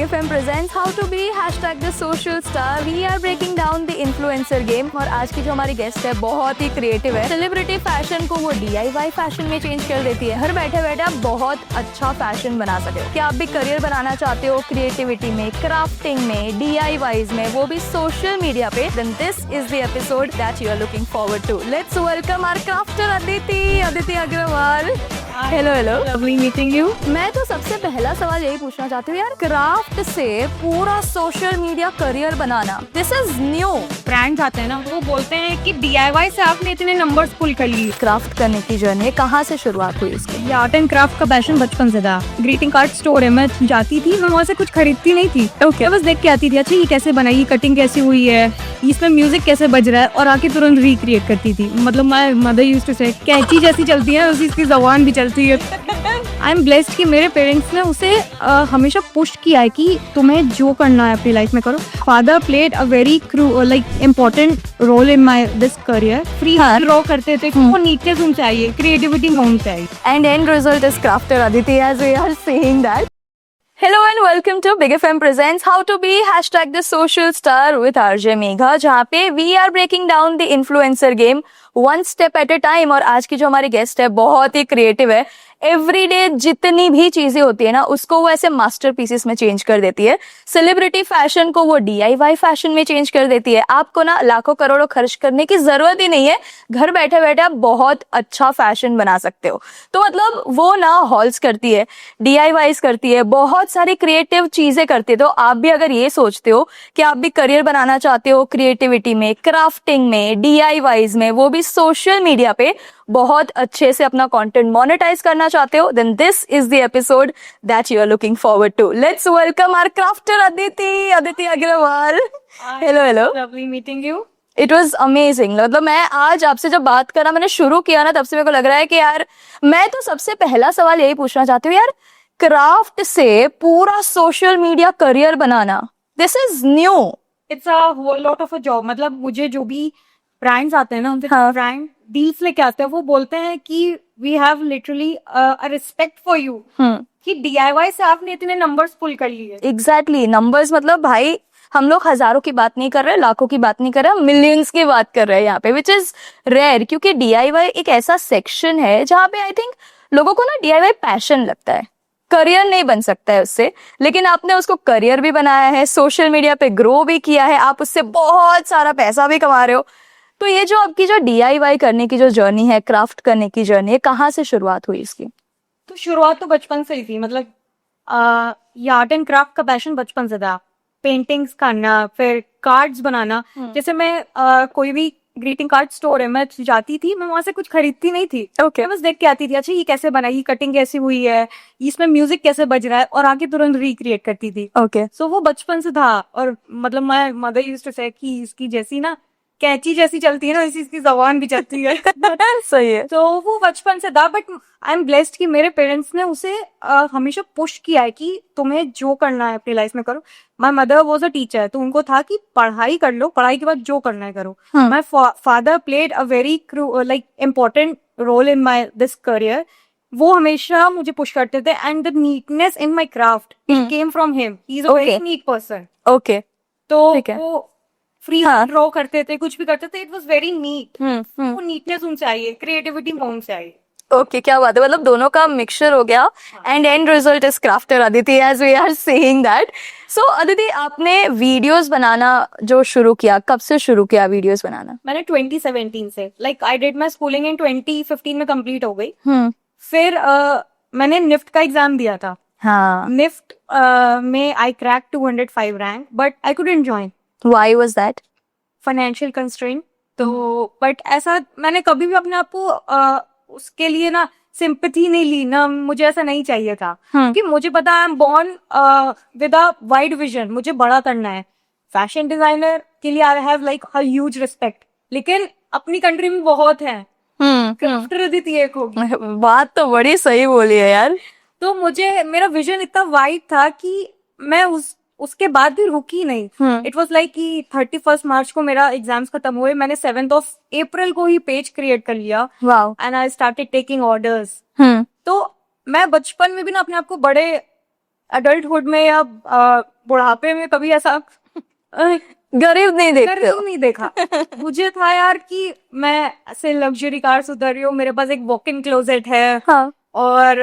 FM presents how to be #the social star. We are breaking down the influencer game. और आज की जो हमारी गेस्ट है बहुत ही क्रिएटिव है. सेलिब्रिटी फैशन को वो DIY फैशन में चेंज कर देती है. हर बैठे बैठे आप बहुत अच्छा फैशन बना सकते हो. क्या आप भी करियर बनाना चाहते हो क्रिएटिविटी में, क्राफ्टिंग में, DIYs में, वो भी सोशल मीडिया पे? Then this is the episode that you are looking forward to. Let's welcome our crafter Aditi Agrawal. Hello lovely meeting you. मैं तो सबसे पहला सवाल यही पूछना चाहती हूँ यार, क्राफ्ट से पूरा सोशल मीडिया करियर बनाना, दिस इज न्यू. ब्रांड्स आते हैं ना, वो बोलते हैं कि DIY से आपने इतने नंबर्स पुल कर लिए। क्राफ्ट करने की जर्नी कहाँ से शुरुआत हुई इसकी? ये आर्ट एंड क्राफ्ट का पैशन बचपन से था. ग्रीटिंग कार्ड स्टोर है, मैं जाती थी, मैं वहाँ से कुछ खरीदती नहीं थी. मैं बस देख के आती थी, अच्छा ये कैसे बनाई, कटिंग कैसी हुई है, इसमें म्यूजिक कैसे बज रहा है, और आके तुरंत रिक्रिएट करती थी. मतलब माय मदर यूज्ड टू से कैंची जैसी चलती है उसी की जबान भी चलती है. आई एम ब्लेस्ड कि मेरे पेरेंट्स ने उसे हमेशा पुश किया है कि तुम्हें जो करना है अपनी लाइफ में करो. Father played a very important role in my this career. Free draw करते थे, वो नीटनेस उनसे आई है, क्रिएटिविटी उनसे आई. And end result is crafter Aditi, as we are saying that. Hello and welcome to Big FM presents how to be #the social star with RJ Megha, जहाँ पे we are breaking down the influencer game one step at a time. और आज की जो हमारी guest है बहुत ही creative है. एवरीडे जितनी भी चीजें होती है ना, उसको वो ऐसे मास्टरपीसेस में चेंज कर देती है. सेलिब्रिटी फैशन को वो DIY फैशन में चेंज कर देती है. आपको ना लाखों करोड़ों खर्च करने की जरूरत ही नहीं है, घर बैठे बैठे आप बहुत अच्छा फैशन बना सकते हो. तो मतलब वो ना हॉल्स करती है, DIYs करती है, बहुत सारी क्रिएटिव चीजें करती है. तो आप भी अगर ये सोचते हो कि आप भी करियर बनाना चाहते हो क्रिएटिविटी में, क्राफ्टिंग में, DIYs में, वो भी सोशल मीडिया पे बहुत अच्छे से अपना कंटेंट मोनेटाइज करना चाहते हो, then this is the episode that you are looking forward to. Let's welcome our crafter Aditi Agrawal. Hello. Lovely meeting you. It was amazing. मतलब मैं आज आपसे जब बात करा, मैंने शुरू किया ना, तब से मेरे को लग रहा है कि यार मैं तो सबसे पहला सवाल यही पूछना चाहती हूँ यार, क्राफ्ट से पूरा सोशल मीडिया करियर बनाना, this is new. It's a whole lot of a job. मतलब मुझे जो भी ब्रांड्स आते हैं ना, उनसे ब्रांड डील्स लेके आते हैं, वो बोलते हैं कि we have literally a respect for you, कि DIY से आपने इतने नंबर्स पुल कर लिए. Exactly numbers. मतलब भाई हम लोग हजारों की बात नहीं कर रहे, लाखों की बात नहीं कर रहे, मिलियंस की बात कर रहे हैं यहाँ पे, विच इज रेयर. क्योंकि DIY एक ऐसा सेक्शन है जहाँ पे आई थिंक लोगों को ना DIY पैशन लगता है, करियर नहीं बन सकता है उससे. लेकिन आपने उसको करियर भी बनाया है, सोशल मीडिया पे ग्रो भी किया है, आप उससे बहुत सारा पैसा भी कमा रहे हो. तो ये जो आपकी जो DIY करने की जो जर्नी है, क्राफ्ट करने की जर्नी है, कहाँ से शुरुआत हुई इसकी? तो शुरुआत तो बचपन से ही थी. मतलब ये आर्ट एंड क्राफ्ट का पैशन बचपन से था. पेंटिंग्स करना, फिर कार्ड्स बनाना. जैसे मैं कोई भी ग्रीटिंग कार्ड स्टोर है, मैं जाती थी, मैं वहां से कुछ खरीदती नहीं थी. मैं बस देख के आती थी, अच्छा ये कैसे बनाई, कटिंग कैसी हुई है, इसमें म्यूजिक कैसे बज रहा है, और आके तुरंत रिक्रिएट करती थी. सो वो बचपन से था. और मतलब माय मदर यूज्ड टू से कि इसकी जैसी ना कैंची जैसी चलती है ना, इसी इसकी जबान भी चलती है. सही है. तो वो बचपन से था. बट आई एम ब्लेस्ड कि मेरे पेरेंट्स ने उसे हमेशा पुश किया है कि तुम्हें जो करना है अपनी लाइफ में करो. My mother was a teacher, तो उनको था कि पढ़ाई कर लो, पढ़ाई के बाद जो करना है करो. My father played a very important role in my this career. वो हमेशा मुझे पुश करते थे. And the neatness in my craft it came from him. He is a very neat person. Okay. तो वो फ्री ड्रॉ करते थे, कुछ भी करते थे, इट वाज वेरी नीट. वो नीटनेस उनसे आई है, क्रिएटिविटी उनसे आई है. ओके, क्या बात है. मतलब दोनों का मिक्सचर हो गया. And end result is crafter Aditi, as we are saying that. So Aditi, आपने वीडियोस बनाना जो शुरू किया, कब से शुरू किया वीडियोस बनाना? मैंने 2017 से, like I did my schooling in 2015 में कंप्लीट हो गई. फिर मैंने निफ्ट का एग्जाम दिया था. हाँ. निफ्ट में I crack 205 rank, but I couldn't join. Why was that? Financial constraint. तो बट ऐसा मैंने कभी भी अपने आप को उसके लिए ना सिंपैथी नहीं ली ना, मुझे ऐसा नहीं चाहिए था. कि मुझे पता I am born with a wide vision, मुझे बड़ा करना है. फैशन डिजाइनर के लिए I have like a huge respect, लेकिन अपनी कंट्री में बहुत है. क्राफ्टर Aditi एक होगी. बात तो बड़ी सही बोली है यार. तो मुझे मेरा विजन इतना वाइड था कि मैं उसके बाद भी रुकी नहीं. इट वॉज लाइक कि 31 मार्च को मेरा एग्जाम्स खत्म हुए, मैंने 7 अप्रैल को ही पेज क्रिएट कर लिया. And I started taking orders. तो मैं बचपन में भी ना अपने आप को बड़े अडल्टहुड में या बुढ़ापे में कभी ऐसा गरीब नहीं देखते गरीब हो। नहीं देखा। मुझे था यार कि मैं ऐसे लग्जरी कार से उतर रही हूँ, मेरे पास एक वॉक इन क्लोजेट है हाँ और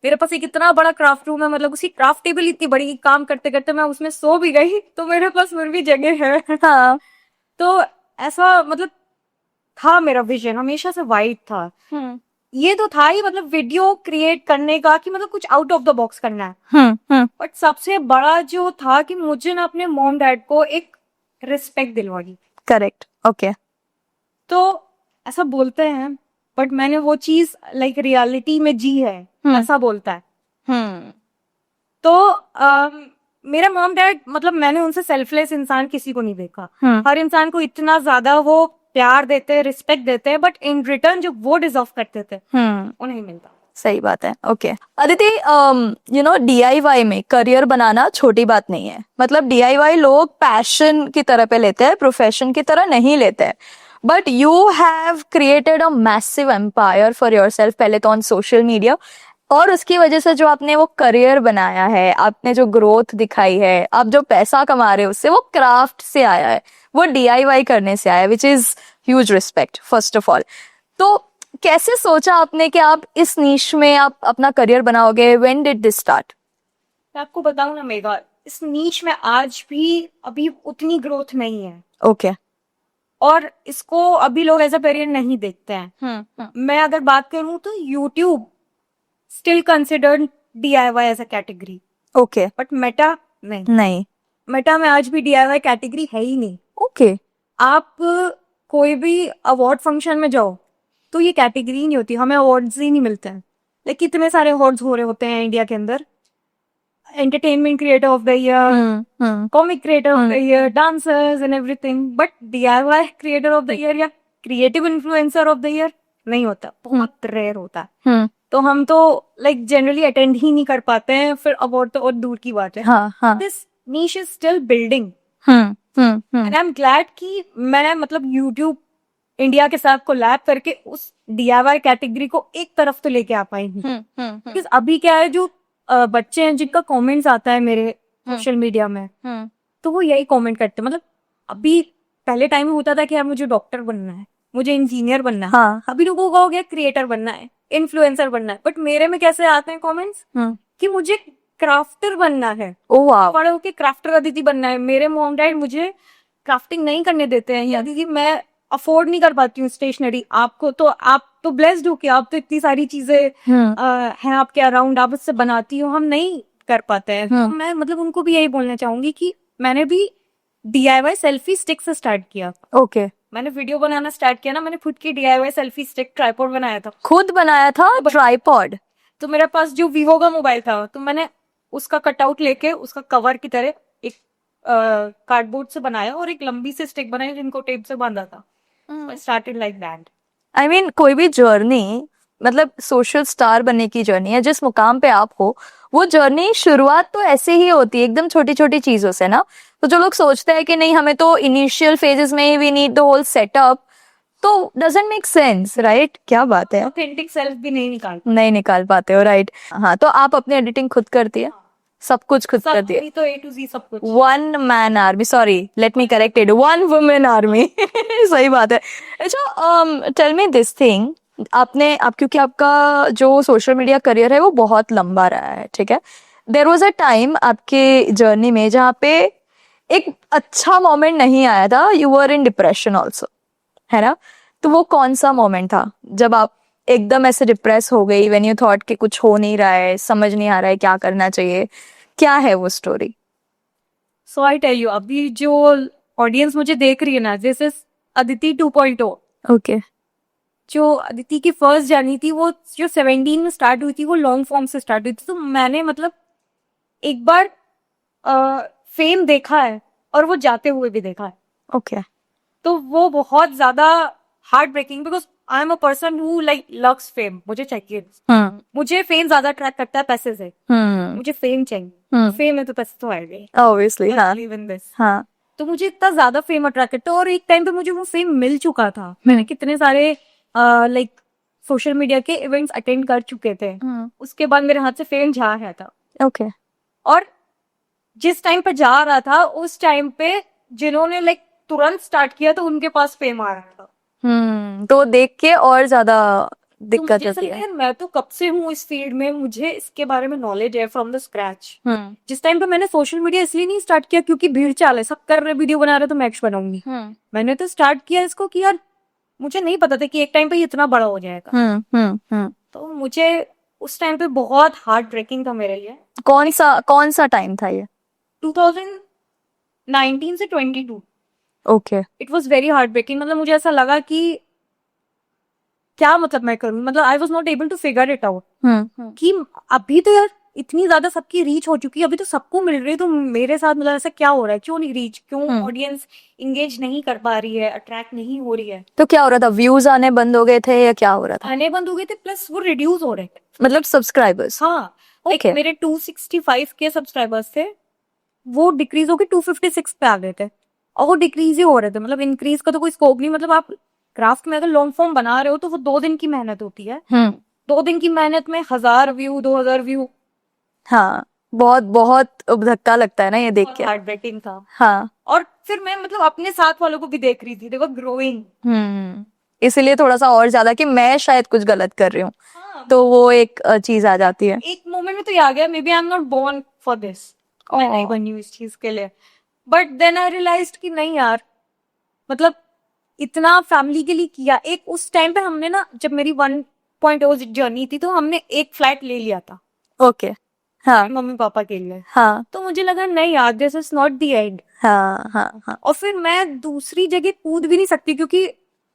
मेरे पास एक इतना बड़ा क्राफ्ट रूम है, मतलब उसी क्राफ्ट टेबल इतनी बड़ी, काम करते करते मैं उसमें सो भी गई तो मेरे पास फिर भी जगह है। हाँ। तो ऐसा मतलब था मेरा विजन, हमेशा से वाइड था। ये तो था ही मतलब वीडियो क्रिएट करने का कि मतलब कुछ आउट ऑफ द बॉक्स करना है। बट सबसे बड़ा जो था कि मुझे ना अपने मॉम डैड को एक रिस्पेक्ट दिलवानी। करेक्ट। ओके। तो ऐसा बोलते हैं बट मैंने वो चीज लाइक रियलिटी में जी है, ऐसा बोलता है। तो मेरा मॉम डैड मतलब मैंने उनसे सेल्फलेस इंसान किसी को नहीं देखा। हर इंसान को इतना ज्यादा वो प्यार देते हैं, रिस्पेक्ट देते हैं, बट इन रिटर्न जो वो डिजर्व करते थे वो नहीं मिलता। सही बात है। Okay Aditi, you know DIY में करियर बनाना छोटी बात नहीं है। मतलब DIY लोग पैशन की तरह पे लेते हैं, प्रोफेशन की तरह नहीं लेते हैं। But you have created a massive empire for yourself, पहले तो ऑन सोशल मीडिया, और उसकी वजह से जो आपने वो करियर बनाया है, आपने जो ग्रोथ दिखाई है, आप जो पैसा कमा रहे हो उससे, वो क्राफ्ट से आया है, वो DIY करने से आया है, which is huge respect first of all. तो कैसे सोचा आपने कि आप इस नीश में आप अपना करियर बनाओगे? When did this start? मैं आपको बताऊं ना मेघा, इस नीच में आज भी अभी उतनी ग्रोथ नहीं है। ओके। और इसको अभी लोग एज अ करियर नहीं देखते हैं। मैं अगर बात करूं तो YouTube still considered DIY as a category. Okay. But Meta नहीं। नहीं। मेटा में आज भी DIY कैटेगरी है ही नहीं। ओके। आप कोई भी अवार्ड फंक्शन में जाओ तो ये कैटेगरी ही नहीं होती, हमें अवार्ड्स ही नहीं मिलते हैं। लेकिन कितने सारे अवार्ड्स हो रहे होते हैं इंडिया के अंदर, entertainment creator of the year, comic creator of the year, dancers and everything, but DIY creator of the year या creative influencer of the year नहीं होता, बहुत रेयर होता है। तो हम तो लाइक जनरली अटेंड ही नहीं कर पाते हैं, फिर अवार्ड तो और दूर की बात है। हाँ हाँ। This niche is still building and I am glad कि मैं मतलब यूट्यूब इंडिया के साथ कोलैब करके उस DIY कैटेगरी को एक तरफ तो लेके आ पाई हूँ। बिकॉज अभी क्या है, जो बच्चे हैं जिनका कमेंट्स आता है मेरे सोशल मीडिया में, तो वो यही कमेंट करते हैं। मतलब अभी पहले टाइम में होता था कि यार मुझे डॉक्टर बनना है, मुझे इंजीनियर बनना है। हाँ। अभी लोगों का हो गया क्रिएटर बनना है, इन्फ्लुएंसर बनना है। बट मेरे में कैसे आते हैं कमेंट्स कि मुझे क्राफ्टर बनना है, ओह वाह। बड़े होके क्राफ्टर अदिति बनना है। मेरे मॉम डैड मुझे क्राफ्टिंग नहीं करने देते हैं, या दीदी मैं अफोर्ड नहीं कर पाती हूँ स्टेशनरी। आपको तो, आप तो ब्लेस्ड हो कि आप तो इतनी सारी चीजें हैं आपके अराउंड, आप उससे बनाती हो, हम नहीं कर पाते हैं। तो मैं मतलब उनको भी यही बोलना चाहूंगी कि मैंने भी DIY सेल्फी स्टिक से स्टार्ट किया। ओके। मैंने वीडियो बनाना स्टार्ट किया ना, मैंने खुद की DIY सेल्फी स्टिक ट्राइपॉड बनाया था। खुद बनाया था ट्राइपॉड? तो मेरे पास जो वीवो का मोबाइल था, तो मैंने उसका कटआउट लेके उसका कवर की तरह एक कार्डबोर्ड से बनाया और एक लंबी सी स्टिक बनाई जिनको टेप से बांधा था। Started like that. I mean कोई भी जर्नी, मतलब सोशल स्टार बनने की जर्नी है, जिस मुकाम पे आप हो, वो जर्नी शुरुआत तो ऐसे ही होती है, एकदम छोटी छोटी चीजों से ना। तो जो लोग सोचते हैं कि नहीं हमें तो इनिशियल फेजेस में ही we need the whole setup, तो डजंट मेक सेंस, राइट? क्या बात है। ऑथेंटिक सेल्फ भी नहीं निकाल पाते हो, राइट? हाँ, तो आप अपनी एडिटिंग खुद करती है? सब कुछ खुद कर दिया? तो A to Z सब कुछ। One man army, sorry let me correct it, one women army. सही बात है। अच्छा, टेल मी दिस थिंग, क्योंकि आपका जो सोशल मीडिया करियर है वो बहुत लंबा रहा है, ठीक है? देयर वाज अ टाइम आपके जर्नी में जहाँ पे एक अच्छा मोमेंट नहीं आया था, you were in depression also, है ना? तो वो कौन सा मोमेंट था जब आप एकदम ऐसे डिप्रेस हो गई, व्हेन यू थॉट कि कुछ हो नहीं रहा है, समझ नहीं आ रहा है क्या करना चाहिए? क्या है वो story? So I tell you, अभी जो ऑडियंस मुझे देख रही है ना, दिस इज अदिति 2.0। ओके। जो अदिति की फर्स्ट जर्नी थी वो जो 17 में स्टार्ट हुई थी, वो लॉन्ग फॉर्म से स्टार्ट हुई थी। तो मैंने मतलब एक बार फेम देखा है और वो जाते हुए भी देखा है। ओके। तो वो बहुत ज्यादा heartbreaking, because I am a person who like loves fame. मुझे चाहिए, मुझे फेम ज्यादा अट्रैक्ट करता है पैसे से। मुझे फेम चाहिए, फेम है तो पैसे तो आएंगे, ऑब्वियसली। हाँ दिस। हाँ। तो मुझे इतना ज्यादा फेम अट्रैक्ट करता है, और एक टाइम पे मुझे वो फेम मिल चुका था। मैंने कितने सारे लाइक सोशल मीडिया के इवेंट्स अटेंड कर चुके थे। उसके बाद मेरे हाथ से फेम जा रहा था। ओके। और जिस टाइम पे जा रहा था उस टाइम पे जिन्होंने लाइक तुरंत स्टार्ट किया तो उनके पास फेम आ रहा था। तो देख के और ज्यादा तो दिक्कत मुझे होती ऐसा है। लगता मैं तो कब से हूँ इस फील्ड में, मुझे इसके बारे में नॉलेज है फ्रॉम द स्क्रैच। हम्म जिस टाइम पे मैंने सोशल मीडिया इसलिए नहीं स्टार्ट किया क्योंकि भीड़ चाल है, सब कर रहे वीडियो बना रहे तो मैं भी बनाऊंगी। मैंने तो स्टार्ट किया इसको कि यार मुझे नहीं पता था कि एक टाइम पे ये इतना बड़ा हो जाएगा। तो मुझे उस टाइम पे बहुत हार्ट ब्रेकिंग था मेरे लिए। कौन सा टाइम था ये? 2019 से 22 okay. It was very heartbreaking. मतलब मुझे ऐसा लगा कि क्या मतलब मैं करूं, मतलब I was not able to figure it out कि अभी तो यार इतनी ज्यादा सबकी रीच हो चुकी है, अभी तो सबको मिल रही है, तो मेरे साथ मतलब ऐसा क्या हो रहा है, क्यों नहीं रीच, क्यों ऑडियंस इंगेज नहीं कर पा रही है, अट्रैक्ट नहीं हो रही है। तो क्या हो रहा था, व्यूज आने बंद हो गए थे या क्या हो रहा था? आने बंद हो गए थे प्लस वो रिड्यूस हो रहे थे, मतलब सब्सक्राइबर्स? हाँ। Okay. मेरे 265 के सब्सक्राइबर्स थे, वो डिक्रीज होकर 256 पे आ गए थे, और वो डिक्रीज ही हो रहे थे, मतलब इंक्रीज का तो कोई स्कोप नहीं। मतलब आप क्राफ्ट में अगर लॉन्ग फॉर्म बना रहे हो तो वो 2 दिन की मेहनत होती है। 2 दिन की मेहनत में 1000 व्यू, 2000 व्यू, हाँ, बहुत बहुत धक्का लगता है ना ये देख के। हार्ट ब्रेकिंग था। हाँ। और फिर मैं मतलब अपने साथ वालों को भी देख रही थी, देखो ग्रोइंग। इसीलिए थोड़ा सा और ज्यादा कि मैं शायद कुछ गलत कर रही हूँ, हाँ, तो वो एक चीज आ जाती है। एक मोमेंट में तो ये आ गया, maybe I am not born for this, मैं नहीं बनी हूँ इस चीज के लिए। बट देन आई रियलाइज्ड कि नहीं यार, मतलब इतना फैमिली के लिए किया। एक उस टाइम पे हमने ना, जब मेरी 1.0 जर्नी थी तो हमने एक फ्लैट ले लिया था। ओके। हाँ मम्मी पापा के लिए। हाँ तो मुझे लगा नहीं यार, this is not the end. हाँ हाँ हाँ और फिर मैं दूसरी जगह कूद भी नहीं सकती क्योंकि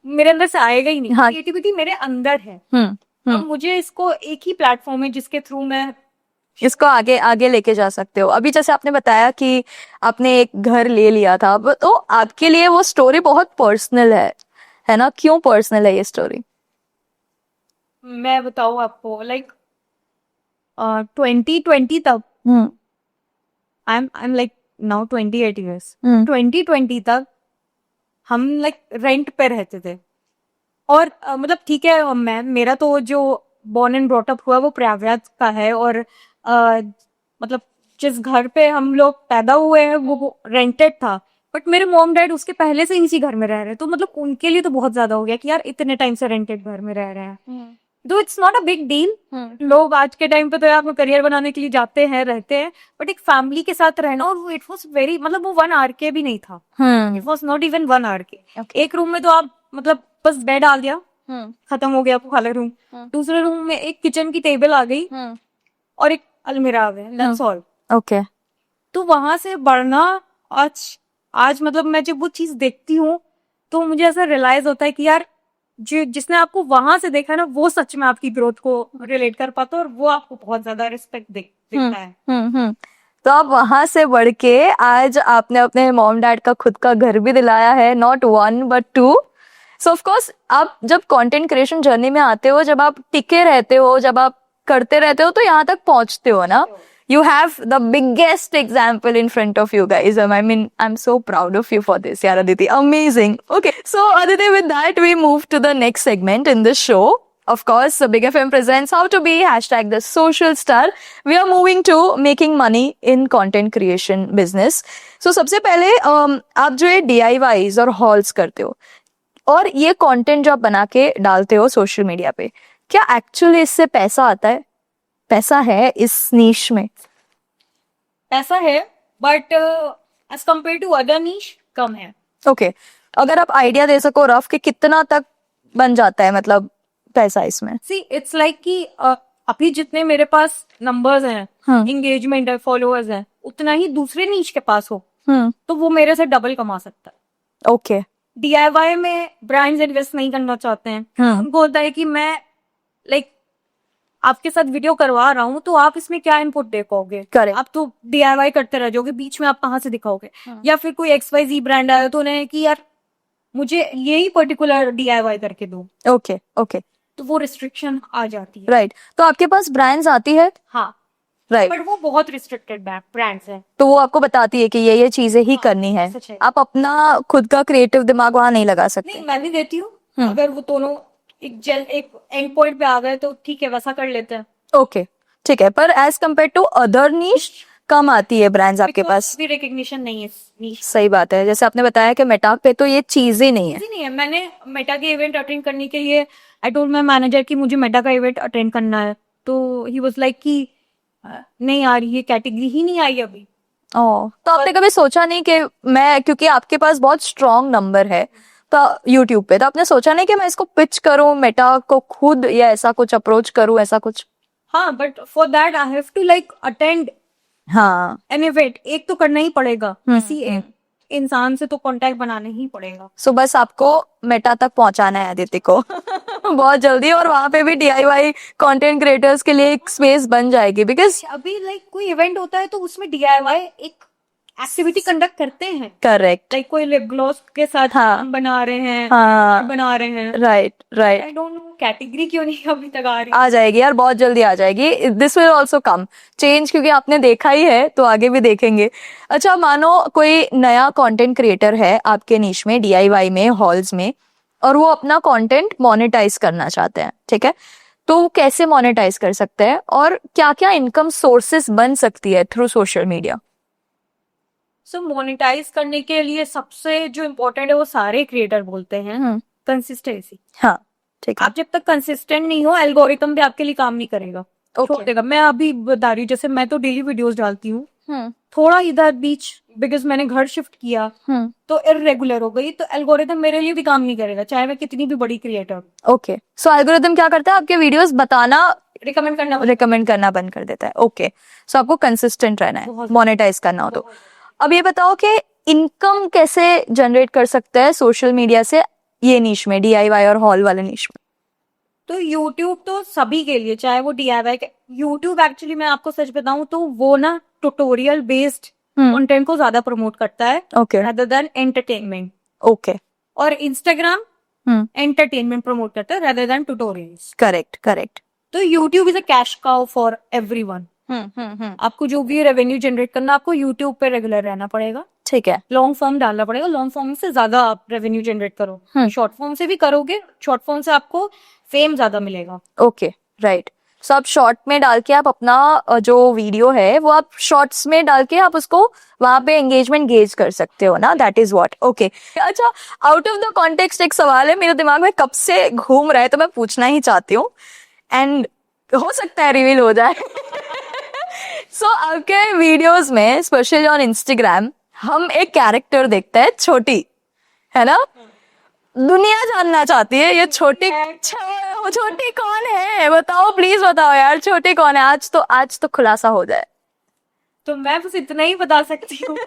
मेरे अंदर से आएगा ही नहीं। हाँ। क्रिएटिविटी मेरे अंदर है। हम्म। अब मुझे इसको एक ही प्लेटफॉर्म है जिसके थ्रू मैं इसको आगे आगे लेके जा सकते हो। अभी जैसे आपने बताया कि आपने एक घर ले लिया था, तो आपके लिए वो स्टोरी बहुत पर्सनल है ना? क्यों पर्सनल है ये स्टोरी? मैं बताऊँ आपको, लाइक 2020 तक, I am like now 28 years, 2020 तक हम लाइक रेंट पे रहते थे। और मतलब ठीक है, मैं मेरा तो जो बॉर्न एंड ब्रॉट अप हुआ वो प्रयागराज का है, और मतलब जिस घर पे हम लोग पैदा हुए हैं वो रेंटेड था। बट मेरे मॉम डैड उसके पहले से इसी घर में रह रहे हैं, तो मतलब उनके लिए तो बहुत ज्यादा हो गया कि यार इतने टाइम से रेंटेड घर में रह रहे हैं। तो it's not a big deal. लोग आज के टाइम पे तो यार करियर बनाने के लिए जाते हैं, रहते हैं, बट एक फैमिली के साथ रहना, और इट वॉज वेरी, मतलब वो 1 आवर के भी नहीं था, it was not even 1 hour के। एक रूम में तो आप मतलब बस बेड डाल दिया, खत्म हो गया आपको खाली रूम। दूसरे रूम में एक किचन की टेबल आ गई और एक अलमीरा आ गया, दैट्स ऑल। ओके। तो वहां से बढ़ना, आज मतलब मैं जब वो चीज देखती हूँ तो मुझे ऐसा रियलाइज होता है कि यार जिसने आपको वहां से देखा ना, वो सच में आपकी ग्रोथ को रिलेट कर पाता है, और वो आपको बहुत ज्यादा रिस्पेक्ट देता है। तो आप वहां से बढ़ के आज आपने अपने मॉम डैड का खुद का घर भी दिलाया है, not 1 but 2। So of course आप जब कंटेंट क्रिएशन जर्नी में आते हो, जब आप टिके रहते हो, जब आप करते रहते हो, तो यहाँ तक पहुंचते हो ना। You have the biggest example in front of you guys. I mean, I'm so proud of you for this, yaar Aditi. Amazing. Okay, so Aditi, with that, we move to the next segment in this show. Of course, Big FM presents How to Be # the Social Star. We are moving to making money in content creation business. So सबसे पहले आप जो ये DIYs और halls करते हो और ये कंटेंट जो आप बना के डालते हो सोशल मीडिया पे, क्या एक्चुअली इससे पैसा आता है? पैसा है इस नीश में? पैसा है, but as compare to other niche कम है। ओके। अगर आप आइडिया दे सको रफ कि कितना तक बन जाता है मतलब पैसा इसमें? सी इट्स लाइक कि अभी जितने मेरे पास नंबर्स हैं, एंगेजमेंट है, फॉलोअर्स हैं, उतना ही दूसरे नीश के पास हो तो वो मेरे से डबल कमा सकता है। ओके। DIY में ब्रांड्स इन्वेस्ट नहीं करना चाहते हैं। उनको होता है कि मैं लाइक आपके साथ वीडियो करवा रहा हूँ तो आप इसमें क्या इनपुट देखोगे, आप तो DIY करते रह जाओगे, बीच में आप कहाँ से दिखाओगे। या फिर कोई XYZ ब्रांड आया तो उन्हें कि यार मुझे यही पर्टिकुलर DIY करके दो। Okay okay. तो वो रिस्ट्रिक्शन आ जाती है। राइट। तो आपके पास ब्रांड्स आती है? हाँ, राइट। बट वो बहुत रिस्ट्रिक्टेड ब्रांड्स हैं, तो वो आपको बताती है कि ये चीजें ही करनी है, सच है। आप अपना खुद का क्रिएटिव दिमाग वहां नहीं लगा सकते? नहीं, मैं भी देती हूँ। अगर वो दोनों एक एंड पॉइंट पे आ गए तो ठीक है, वैसा कर लेते हैं। ओके, ठीक है। पर as compare to other niche, कम आती है ब्रांड्स आपके पास। भी रिकग्निशन नहीं है niche सही बात है, जैसे आपने बताया कि मेटा पे तो ये चीज ही नहीं है। नहीं है। मैंने मेटा के इवेंट अटेंड करने के लिए आई टोल्ड माय मैनेजर कि मुझे मेटा का इवेंट अटेंड करना है, तो ही वाज लाइक कि नहीं यार ये कैटेगरी ही नहीं आई अभी। ओ, तो आपने कभी सोचा नहीं कि मैं, क्योंकि आपके पास बहुत स्ट्रॉन्ग नंबर है तो यूट्यूब पे, तो आपने सोचा नहीं कि मैं इसको पिच करूं मेटा को खुद, या ऐसा कुछ अप्रोच करूं, ऐसा कुछ? हाँ, but for that I have to like attend हाँ। एन इवेंट, एक तो करना ही पड़ेगा, किसी हम्म। एक इंसान से तो कांटेक्ट बनाना ही पड़ेगा। सो बस आपको मेटा तक पहुंचाना है अदिति को बहुत जल्दी, और वहां पे भी DIY कंटेंट क्रिएटर्स के लिए एक स्पेस बन जाएगी, बिकॉज अभी लाइक कोई इवेंट होता है तो उसमें DIY एक एक्टिविटी कंडक्ट करते हैं, करेक्ट। लाइक कोई लिप ग्लॉस के साथ हाँ। बना रहे हैं, हाँ, बना रहे हैं। Right right. I don't know category क्यों नहीं अभी तक आ रही। आ जाएगी यार, बहुत जल्दी आ जाएगी। This will also come change, क्योंकि आपने देखा ही है तो आगे भी देखेंगे। अच्छा, मानो कोई नया कंटेंट क्रिएटर है आपके नीश में, DIY में, हॉल्स में, और वो अपना कंटेंट मोनेटाइज करना चाहते हैं, ठीक है, तो वो कैसे मोनेटाइज कर सकते हैं और क्या क्या इनकम सोर्सेस बन सकती है थ्रू सोशल मीडिया? सो मोनेटाइज करने के लिए सबसे जो इम्पोर्टेंट है वो सारे क्रिएटर बोलते हैं, कंसिस्टेंसी। हाँ, ठीक है। आप जब तक कंसिस्टेंट नहीं हो, एल्गोरिथम भी आपके लिए काम नहीं करेगा, छोड़ देगा। मैं अभी बता रही हूँ, जैसे मैं तो डेली वीडियोस डालती हूँ, थोड़ा इधर बीच बिकॉज मैंने घर शिफ्ट किया तो इरेगुलर हो गई, तो एल्गोरिथम मेरे लिए भी काम नहीं करेगा, चाहे मैं कितनी भी बड़ी क्रिएटर। ओके, सो एल्गोरिथम क्या करता है? आपके वीडियोस बताना, रिकमेंड करना बंद कर देता है। ओके, सो आपको कंसिस्टेंट रहना है बहुत मोनेटाइज करना हो तो। अब ये बताओ कि इनकम कैसे जनरेट कर सकता है सोशल मीडिया से ये नीश में, DIY और हॉल वाले नीश में? तो यूट्यूब तो सभी के लिए, चाहे वो DIY के। यूट्यूब एक्चुअली मैं आपको सच बताऊं तो वो ना ट्यूटोरियल बेस्ड कंटेंट को ज्यादा प्रमोट करता है, okay rather than entertainment. Okay, और इंस्टाग्राम एंटरटेनमेंट प्रमोट करता है rather than tutorials. Correct correct. तो YouTube is a cash cow for everyone. आपको जो भी रेवेन्यू जनरेट करना, आपको यूट्यूब पे रेगुलर रहना पड़ेगा, ठीक है। लॉन्ग फॉर्म डालना पड़ेगा। लॉन्ग फॉर्म से ज्यादा आप रेवेन्यू जनरेट करो, शॉर्ट फॉर्म से भी करोगे, शॉर्ट फॉर्म से आपको फेम ज्यादा मिलेगा। Okay, right. सो आप शॉर्ट में डाल के आप अपना जो वीडियो है वो आप शॉर्ट्स में डाल के आप उसको वहां पे एंगेजमेंट गेज कर सकते हो ना, दैट इज व्हाट। ओके, अच्छा, आउट ऑफ द कॉन्टेक्स्ट एक सवाल है मेरे दिमाग में, कब से घूम रहा है, तो मैं पूछना ही चाहती हूँ, एंड हो सकता है रिवील हो जाए सो आपके वीडियोस में स्पेशली ऑन इंस्टाग्राम हम एक कैरेक्टर देखते हैं, छोटी, है ना? दुनिया जानना चाहती है ये छोटी छोटी कौन है, बताओ प्लीज बताओ यार, छोटी कौन है? आज तो खुलासा हो जाए। तो मैं बस इतना ही बता सकती हूँ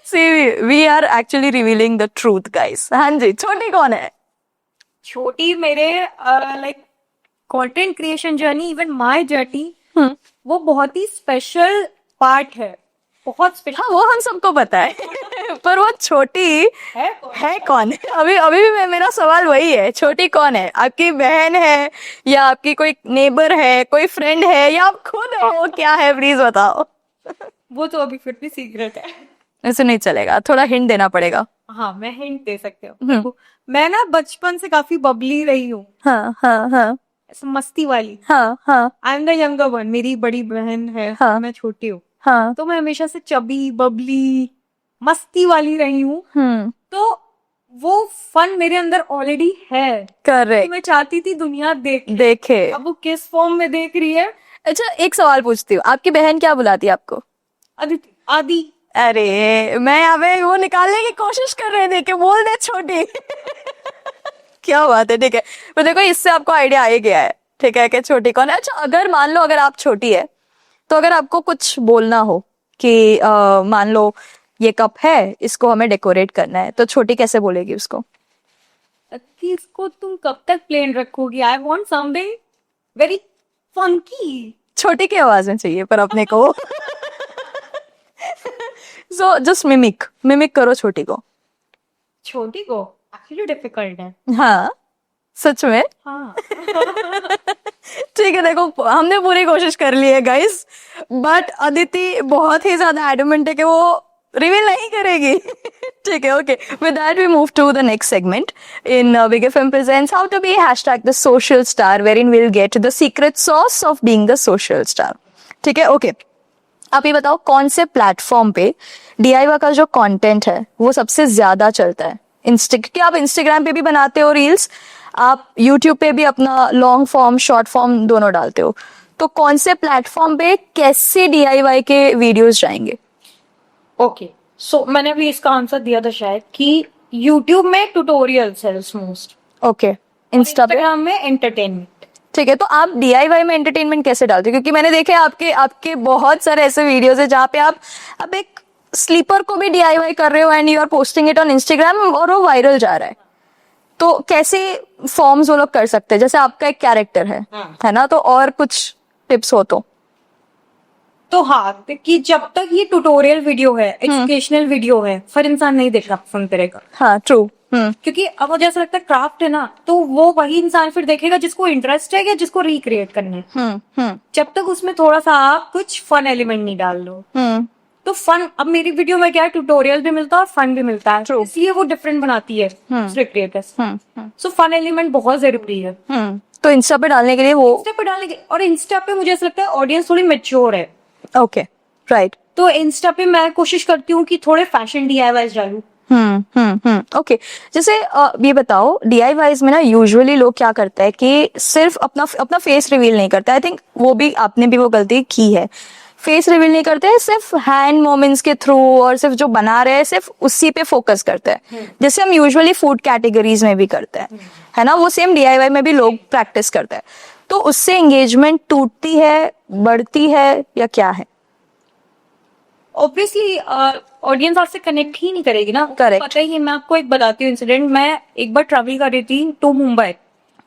See, we are actually revealing the truth, guys. हाँ जी, छोटी कौन है? छोटी मेरे like content creation journey, even my journey, वो बहुत ही स्पेशल पार्ट है, बहुत स्पेशल। हाँ, वो हम सबको पता है पर वो छोटी है कौन? अभी अभी भी मेरा सवाल वही है, छोटी कौन है? आपकी बहन है, या आपकी कोई नेबर है, कोई फ्रेंड है, या आप खुद हो? क्या है, प्लीज बताओ वो तो अभी फिर भी सीक्रेट है, ऐसे नहीं चलेगा, थोड़ा हिंट देना पड़ेगा। हाँ मैं हिंट दे सकती हूँ। मैं ना बचपन से काफी बबली रही हूँ, हाँ हाँ हाँ मस्ती वाली। हाँ हाँ I am the younger one, मेरी बड़ी बहन है, हाँ, मैं छोटी हूँ, हाँ, तो मैं हमेशा से चबी बबली मस्ती वाली रही हूँ। तो वो फन मेरे अंदर ऑलरेडी है, करेक्ट। तो मैं चाहती थी दुनिया देखे। अब वो किस फॉर्म में देख रही है। अच्छा, एक सवाल पूछती हूँ, आपकी बहन क्या बुलाती है आपको? अदिति, आदि। अरे, मैं यहाँ पे वो निकालने की कोशिश कर रहे थे कि बोल दे छोटी क्या बात है, ठीक है। तो देखो, इससे आपको आइडिया आ ही गया है, ठीक है, कि छोटी कौन है। अच्छा, अगर मान लो अगर आप छोटी है, तो अगर आपको कुछ बोलना हो कि मान लो ये कप है, इसको हमें डेकोरेट करना है, तो छोटी कैसे बोलेगी उसको? इसको तुम कब तक प्लेन रखोगी? I want something very funky. छोटी की आवाज में चाहिए पर अपने को सो जस्ट मिमिक करो छोटी को। छोटी को एक्चुअली डिफिकल्ट है। हाँ, सच में? हाँ ठीक है, देखो हमने पूरी कोशिश कर ली है गाइस, बट अदिति बहुत ही ज्यादा एडमेंट है कि वो रिवील नहीं करेगी ठीक है, okay. With that we move to the next segment in big FM presents how to be #the social star, wherein will get the secret sauce of being the social star. ठीक है, okay. आप ये बताओ कौन से platform पे DIY का जो कंटेंट है वो सबसे ज्यादा चलता है? क्योंकि आप इंस्टाग्राम पे भी बनाते हो रील्स, आप यूट्यूब पे भी अपना लॉन्ग फॉर्म शॉर्ट फॉर्म दोनों डालते हो, तो कौन से प्लेटफॉर्म पे कैसे डीआईवाई के वीडियोस जाएंगे? ओके, सो मैंने अभी इसका आंसर दिया था शायद कि यूट्यूब में tutorial sells most, okay, insta पे। इंस्टाग्राम में एंटरटेनमेंट। ठीक है, तो आप डीआईवाई में एंटरटेनमेंट कैसे डालते हो? क्योंकि मैंने देखे आपके आपके बहुत सारे ऐसे वीडियोस है जहाँ पे आप अब एक स्लीपर को भी डीआईवाई कर रहे हो and you are posting it on Instagram और वो वायरल जा रहा है। तो कैसे फॉर्म्स वो लोग कर सकते हैं? जैसे आपका एक कैरेक्टर है ना, तो और कुछ टिप्स हो तो हाँ, कि जब तक ये ट्यूटोरियल वीडियो है, एजुकेशनल वीडियो है, हर इंसान नहीं देखना पसंद करेगा। हाँ ट्रू। क्योंकि अब मुझे ऐसा लगता है क्राफ्ट है ना, तो वो वही इंसान फिर देखेगा जिसको इंटरेस्ट है या जिसको रिक्रिएट करना है। जब तक उसमें थोड़ा सा आप कुछ फन एलिमेंट नहीं डाल लो, तो फन, अब मेरी वीडियो में क्या है, ट्यूटोरियल भी मिलता है और फन भी मिलता है, इसलिए वो डिफरेंट बनाती है दूसरे क्रिएटर्स। सो फन एलिमेंट बहुत जरूरी है। तो इंस्टा पे डालने के लिए वो इंस्टा पे डालने के, और इंस्टा पे मुझे ऐसा लगता है ऑडियंस थोड़ी मेच्योर है। Okay, right. तो इंस्टा पे मैं कोशिश करती हूँ कि थोड़े फैशन डीआईवाईज डालूं। ओके। जैसे ये बताओ, डीआईवाईज में ना यूजुअली लोग क्या करते हैं कि सिर्फ अपना अपना फेस रिवील नहीं करते। आई थिंक वो भी आपने भी वो गलती की है, फेस रिवील नहीं करते हैं, सिर्फ हैंड मोमेंट्स के थ्रू और सिर्फ जो बना रहे हैं सिर्फ उसी पे फोकस करते हैं, जैसे हम यूजुअली फूड कैटेगरीज में भी करते हैं, है ना? वो सेम डीआईवाई में भी लोग प्रैक्टिस करते हैं। तो उससे एंगेजमेंट टूटती है, बढ़ती है, या क्या है? ऑब्वियसली ऑडियंस आपसे कनेक्ट ही नहीं करेगी ना। Correct. पता ही है, मैं आपको एक बताती हूँ इंसिडेंट। मैं एक बार ट्रैवल कर रही थी टू मुंबई,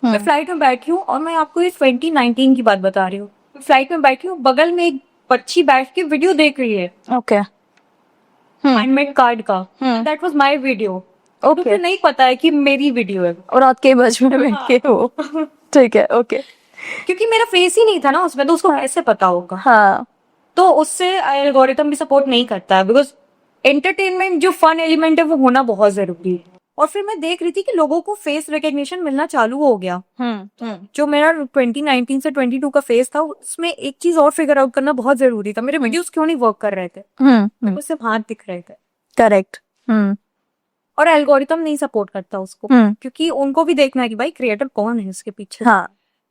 मैं फ्लाइट में बैठी हूँ और मैं आपको ये 2019 की बात बता रही हूँ। फ्लाइट में बैठी हूँ, बगल में एक बच्ची बैठ के वीडियो देख रही है ओके, हैंडमेड कार्ड का। That was my video. Okay. मुझे नहीं पता है कि मेरी वीडियो है, और रात के बज में बैठ के हो। ठीक है, ओके। क्योंकि मेरा फेस ही नहीं था ना उसमें, तो उसको ऐसे पता होगा। हाँ, तो उससे एल्गोरिथम भी सपोर्ट नहीं करता है, बिकॉज एंटरटेनमेंट जो फन एलिमेंट है वो होना बहुत जरूरी है। और फिर मैं देख रही थी कि लोगों को फेस रिकग्निशन मिलना चालू हो गया। जो मेरा 2019 से 22 का फेस था, उसमें एक चीज और फिगर आउट करना बहुत जरूरी था। मेरे वीडियोस क्यों नहीं वर्क कर रहे थे? मेरे को सिर्फ हाथ दिख रहे थे। करेक्ट। और एल्गोरिथम नहीं सपोर्ट करता उसको, क्योंकि उनको भी देखना है कि भाई क्रिएटर कौन है इसके पीछे। हाँ,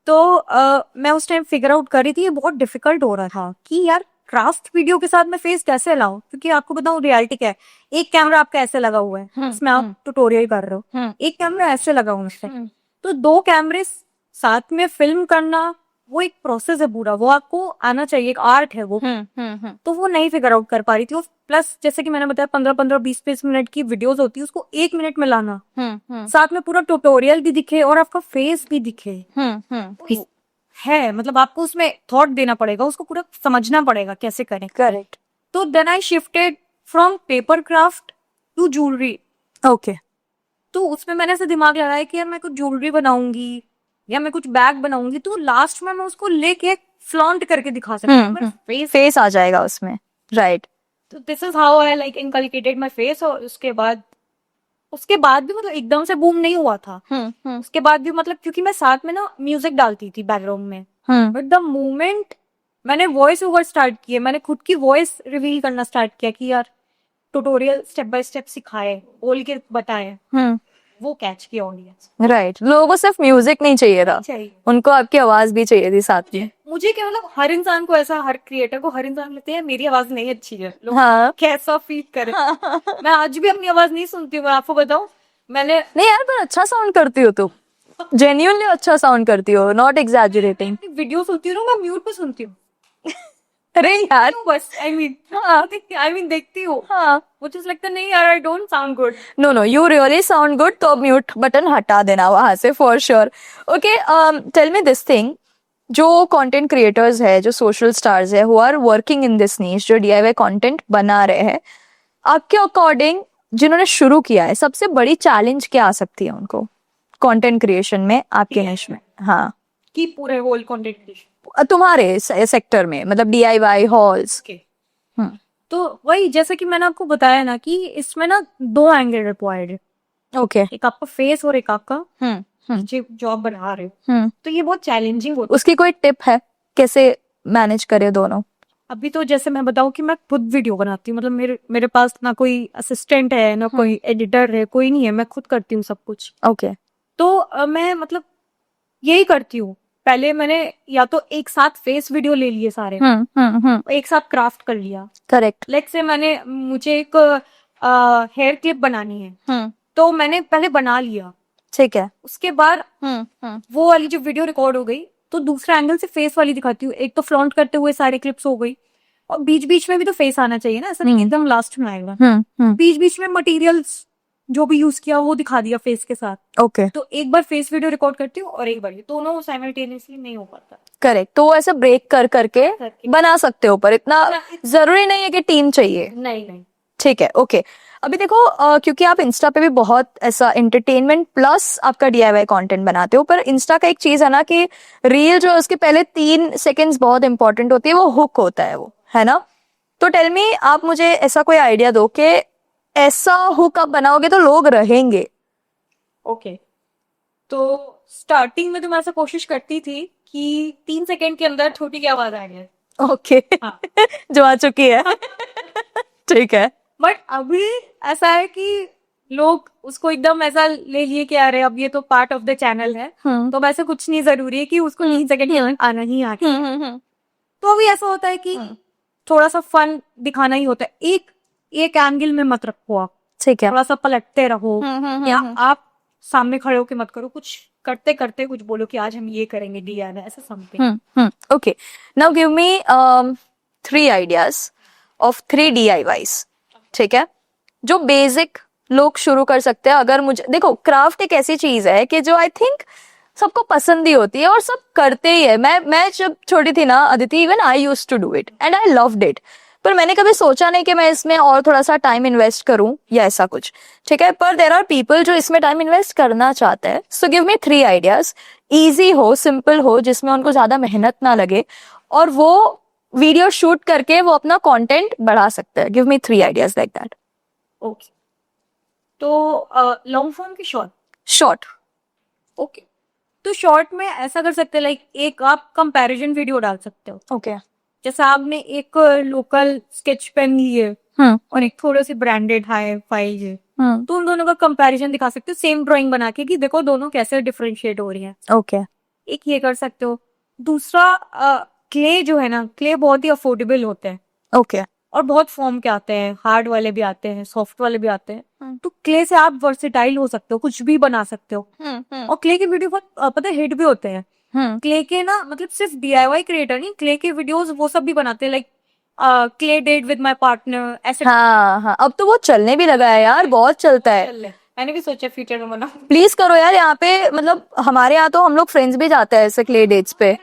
तो मैं उस टाइम फिगर आउट कर रही थी, ये बहुत डिफिकल्ट हो रहा था कि यार क्राफ्ट वीडियो के साथ मैं फेस कैसे लाऊं। क्योंकि आपको बताऊं रियलिटी क्या है, एक कैमरा आपका ऐसे लगा हुआ है, इसमें आप ट्यूटोरियल कर रहे हो, एक कैमरा ऐसे लगा हुआ है, तो दो कैमरे साथ में फिल्म करना वो एक प्रोसेस है पूरा, वो आपको आना चाहिए, एक आर्ट है वो। तो वो नहीं फिगर आउट कर पा रही थी। प्लस जैसे कि मैंने बताया 15-15 20-20 मिनट की वीडियोस होती है, उसको 1 मिनट में लाना, साथ में पूरा ट्यूटोरियल भी दिखे और आपका फेस भी दिखे, है मतलब आपको उसमें थॉट देना पड़ेगा, उसको पूरा समझना पड़ेगा कैसे करें। करेक्ट। तो then I shifted from paper craft to jewellery. Okay. तो उसमें मैंने ऐसे दिमाग लगाया कि यार मैं कुछ ज्वेलरी बनाऊंगी या मैं कुछ बैग बनाऊंगी, तो लास्ट में मैं उसको लेके फ्लॉन्ट करके दिखा सकती हूँ, फेस आ जाएगा उसमें, राइट? तो this is how I like inculcated my face. और उसके बाद भी मतलब एकदम से बूम नहीं हुआ था। उसके बाद भी मतलब, क्योंकि मैं साथ में ना म्यूजिक डालती थी बैकग्राउंड में, बट द मोमेंट मैंने वॉइस ओवर स्टार्ट किए, मैंने खुद की वॉइस रिवील करना स्टार्ट किया कि यार ट्यूटोरियल स्टेप बाय स्टेप सिखाए, बोल के बताए, वो कैच किया ऑडियंस। राइट। लोगों को सिर्फ म्यूजिक नहीं चाहिए था, उनको आपकी आवाज भी चाहिए थी साथ में। मुझे क्या मतलब, हर इंसान को ऐसा, हर क्रिएटर को, हर इंसान लगता है मेरी आवाज नहीं अच्छी है, लोग कैसा फील करे। मैं आज भी अपनी आवाज नहीं सुनती हूँ, मैं आपको बताऊं। मैंने नहीं यार, पर अच्छा साउंड करती हो तुम, जेन्युइनली अच्छा साउंड करती हो, नॉट एग्जैजरेटिंग। वीडियो सुनती हूँ ना, मैं म्यूट पे सुनती हूँ। अरे यार, बस आई मीन देखती हूँ, मुझे लगता नहीं यार I don't sound good. No, you really sound good, तो म्यूट बटन हटा देना वहां से for sure. Okay, tell me this thing, जो कंटेंट क्रिएटर्स है, जो सोशल स्टार्स है, who are working in this niche, जो डीआईवाई कंटेंट बना रहे हैं, आपके अकॉर्डिंग जिन्होंने शुरू किया है, सबसे बड़ी चैलेंज क्या आ सकती है उनको कंटेंट क्रिएशन में, आपके निश में? हाँ, कि पूरे होल कंटेंट क्रिएशन तुम्हारे सेक्टर में, मतलब डीआईवाई हॉल्स के। तो वही, जैसे कि मैंने आपको बताया ना कि इसमें ना 2 एंगल रिक्वायर्ड है। ओके। एक आपका फेस और एक आपका जॉब बना रहे हो, तो ये बहुत चैलेंजिंग होता है। उसकी कोई टिप है कैसे मैनेज करे दोनों? अभी तो जैसे मैं बताऊं कि मैं खुद वीडियो बनाती हूँ, मतलब मेरे मेरे पास ना कोई असिस्टेंट है ना कोई एडिटर है, कोई नहीं है, मैं खुद करती हूँ सब कुछ। ओके। तो मैं मतलब यही करती हूँ। पहले मैंने या तो एक साथ फेस वीडियो ले लिए सारे, एक साथ क्राफ्ट कर लिया। करेक्ट। लेट्स से मुझे एक हेयर क्लिप बनानी है, तो मैंने पहले बना लिया। ठीक है। उसके बाद वो वाली जो वीडियो रिकॉर्ड हो गई, तो दूसरा एंगल से फेस वाली दिखाती हूँ। एक तो फ्लॉन्ट करते हुए सारी क्लिप्स हो गई, और बीच बीच में भी तो फेस आना चाहिए ना, ऐसा नहीं एकदम लास्ट में आएगा। बीच बीच में मटेरियल्स जो भी यूज किया वो दिखा दिया फेस के साथ। ओके। तो एक बार फेस वीडियो रिकॉर्ड करती हूँ और एक बार ये, दोनों साइमल्टेनियसली नहीं हो पाता। करेक्ट। तो ऐसे ब्रेक कर करके बना सकते हो, पर इतना जरूरी नहीं है कि टीम चाहिए। नहीं। ठीक है। ओके। अभी देखो क्योंकि आप इंस्टा पे भी बहुत ऐसा एंटरटेनमेंट प्लस आपका डीआईवाई कंटेंट बनाते हो, पर इंस्टा का एक चीज है ना कि रील जो है उसके पहले 3 सेकेंड्स बहुत इंपॉर्टेंट होती है, वो हुक होता है, वो है ना। तो टेल मी, आप मुझे ऐसा कोई आइडिया दो कि ऐसा हुक आप बनाओगे तो लोग रहेंगे। ओके, तो स्टार्टिंग में तो मैं ऐसा कोशिश करती थी कि 3 सेकंड के अंदर छोटी की आवाज आ जाए। ओके। हाँ। जो आ चुकी है। ठीक है। बट अभी ऐसा है कि लोग उसको एकदम ऐसा ले लिए कि अरे अब ये तो पार्ट ऑफ द चैनल है, तो वैसे कुछ नहीं जरूरी है कि उसको 3 सेकंड के अंदर आना ही आना। तो अभी ऐसा होता है कि थोड़ा सा फन दिखाना ही होता है। एक एंगल में मत रखो आप, ठीक है। थोड़ा सा पलटते रहो, या आप सामने खड़े होके मत करो, कुछ करते करते कुछ बोलो कि आज हम ये करेंगे डीआईवाई, ऐसा something. Okay. Now give me 3 ideas of 3 DIYs। ठीक है, जो बेसिक लोग शुरू कर सकते हैं। अगर मुझे देखो, क्राफ्ट एक ऐसी चीज है कि जो आई थिंक सबको पसंद ही होती है और सब करते ही है। मैं जब छोटी थी ना Aditi, even I used to do it and I loved it, पर मैंने कभी सोचा नहीं कि मैं इसमें और थोड़ा सा टाइम इन्वेस्ट करूं या ऐसा कुछ। ठीक है, पर देर आर पीपल जो इसमें टाइम इन्वेस्ट करना चाहते हैं। So give me 3 ideas, easy हो, सिंपल हो, जिसमें उनको ज्यादा मेहनत ना लगे, और वो वीडियो शूट करके वो अपना कंटेंट बढ़ा सकते हैं। Give me 3 ideas like that. Okay, तो लॉन्ग फॉर्म की शॉर्ट? शॉर्ट। ओके, तो शॉर्ट में ऐसा कर सकते हैं, लाइक एक आप कंपैरिजन वीडियो डाल सकते हो। ओके। जैसे आपने एक लोकल स्केच पेन लिए और एक थोड़े से ब्रांडेड हाई फाई है, तो उन दोनों का कंपैरिजन दिखा सकते हो सेम ड्राइंग बना के कि देखो दोनों कैसे डिफरेंशिएट हो रही हैं। ओके। एक ये कर सकते हो। दूसरा, क्ले जो है ना, क्ले बहुत ही अफोर्डेबल होते हैं। ओके। और बहुत फॉर्म के आते हैं, हार्ड वाले भी आते हैं, सॉफ्ट वाले भी आते हैं। तो क्ले से आप वर्सेटाइल हो सकते हो, कुछ भी बना सकते हो। और क्ले के वीडियो बहुत पता है हिट भी होते हैं। क्ले के ना, मतलब सिर्फ डीआईवाई क्रिएटर नहीं, क्ले के वीडियोस वो सब भी बनाते हैं, like clay date with my partner, ऐसे। हाँ, अब तो वो चलने भी लगा है यार, बहुत चलता है। मैंने भी सोचा फ्यूचर में बनाऊं। प्लीज करो यार, यहाँ पे मतलब हमारे यहाँ तो हम लोग फ्रेंड्स भी जाते हैं ऐसे क्ले डेट्स पे।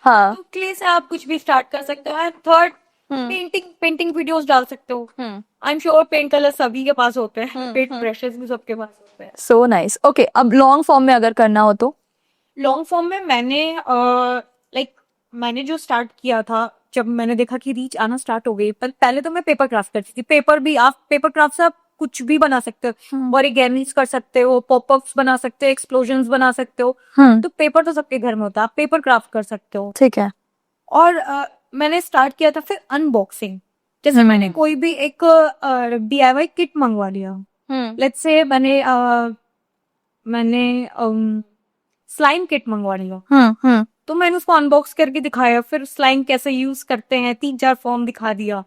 हाँ। तो क्ले से आप कुछ भी स्टार्ट कर सकते हो। थर्ड, पेंटिंग वीडियोस डाल सकते हो। I am sure paint colour सभी के पास होते हैं, पेंट ब्रशेस भी सबके पास होते हैं। So nice. ओके, अब लॉन्ग फॉर्म में अगर करना हो तो? लॉन्ग फॉर्म में मैंने जो स्टार्ट किया था, जब मैंने देखा कि रीच आना स्टार्ट हो गई, पर पहले तो मैं पेपर क्राफ्ट करती थी। पेपर क्राफ्ट से आप कुछ भी बना सकते हो, ओरिगेमीज कर सकते हो, पॉपअप्स बना सकते हो, एक्सप्लोजन्स बना सकते हो। तो पेपर तो सबके घर में होता है, आप पेपर क्राफ्ट कर सकते हो। ठीक है। और मैंने स्टार्ट किया था फिर अनबॉक्सिंग। जैसे मैंने कोई भी एक डीआईवाई किट मंगवा लिया। लेट्स से मैंने स्लाइम किट मंगवा लिया, तो मैंने उसको अनबॉक्स करके दिखाया, फिर स्लाइम कैसे यूज करते हैं 3-4 फॉर्म दिखा दिया।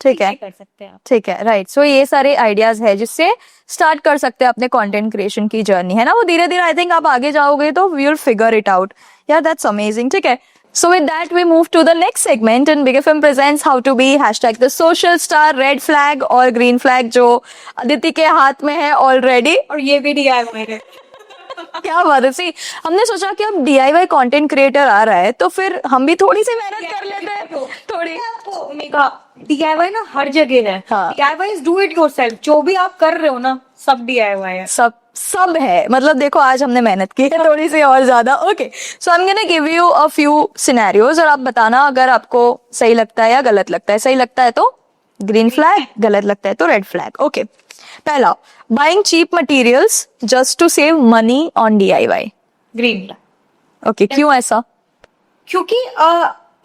ठीक है, कर सकते हैं आप। ठीक है, राइट। सो ये सारे आइडियाज है जिससे स्टार्ट कर सकते हैं अपने कंटेंट क्रिएशन की जर्नी, है ना। वो धीरे धीरे आई थिंक आप आगे जाओगे तो we will figure it out. यार दैट्स अमेजिंग। ठीक है, so with that we move to the next segment and Big FM presents how to be hashtag the social star, red flag और green flag, जो अदिति के हाथ में है already. और ये भी डीआईवाई है। क्या बात है। सी, हमने सोचा कि अब डीआईवाई कंटेंट क्रिएटर आ रहा है तो फिर हम भी थोड़ी सी मेहनत कर लेते हैं। थोड़ी डीआईवाई ना हर जगह है। हाँ। DIY is do it yourself. जो भी आप कर रहे हो ना, सब डीआईवाई है। सब है। मतलब देखो, आज हमने मेहनत की है थोड़ी सी और ज्यादा। Okay, so I am gonna give you a few scenarios और आप बताना अगर आपको सही लगता है या गलत लगता है। सही लगता है तो ग्रीन फ्लैग, गलत लगता है तो रेड फ्लैग। ओके, पहला, buying cheap materials just to save money on DIY. Green flag. Okay, क्यों ऐसा? क्योंकि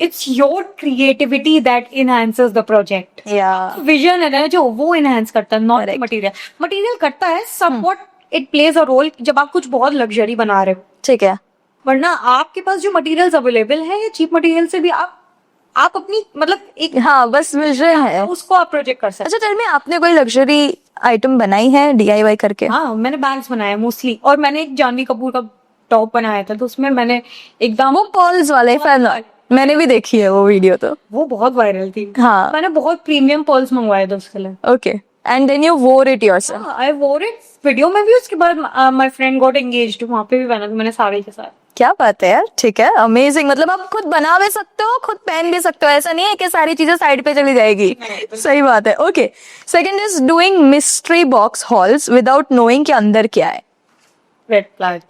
it's your creativity that enhances the project. या विजन है ना जो वो इनहेंस करता है, नॉट Correct. मटेरियल. मटेरियल करता है somewhat, it plays a role जब आप कुछ बहुत लग्जरी बना रहे हो. ठीक है. वरना आपके पास जो मटेरियल्स अवेलेबल है या चीप मटेरियल से भी आप अपनी मतलब एक हाँ, बस विजन है. उसको आप प्रोजेक्ट कर सकते अच्छा टेल मी, आपने कोई लग्जरी आइटम बनाई है DIY करके? हो. हाँ, मैंने बैग्स बनाए मोस्टली, और मैंने एक जानवी कपूर का टॉप बनाया था, तो उसमें मैंने एकदम वो पर्ल्स वाले फैन, मैंने भी देखी है वो वीडियो तो. वो बहुत वायरल थी. हाँ. मैंने बहुत प्रीमियम पर्ल्स मंगवाए थे उसके लिए. Okay, and then you wore it yourself. I wore it video में भी. उसके बाद माय फ्रेंड गॉट एंगेज्ड, वहां पे भी पहना था मैंने साड़ी के साथ. क्या बात है यार. ठीक है, अमेजिंग. मतलब आप खुद बना भी सकते हो, खुद पहन भी सकते हो, ऐसा नहीं है कि सारी चीजें साइड पे चली जाएगी. सही बात है. Okay, second is doing mystery box halls without knowing कि अंदर क्या है. Red flag.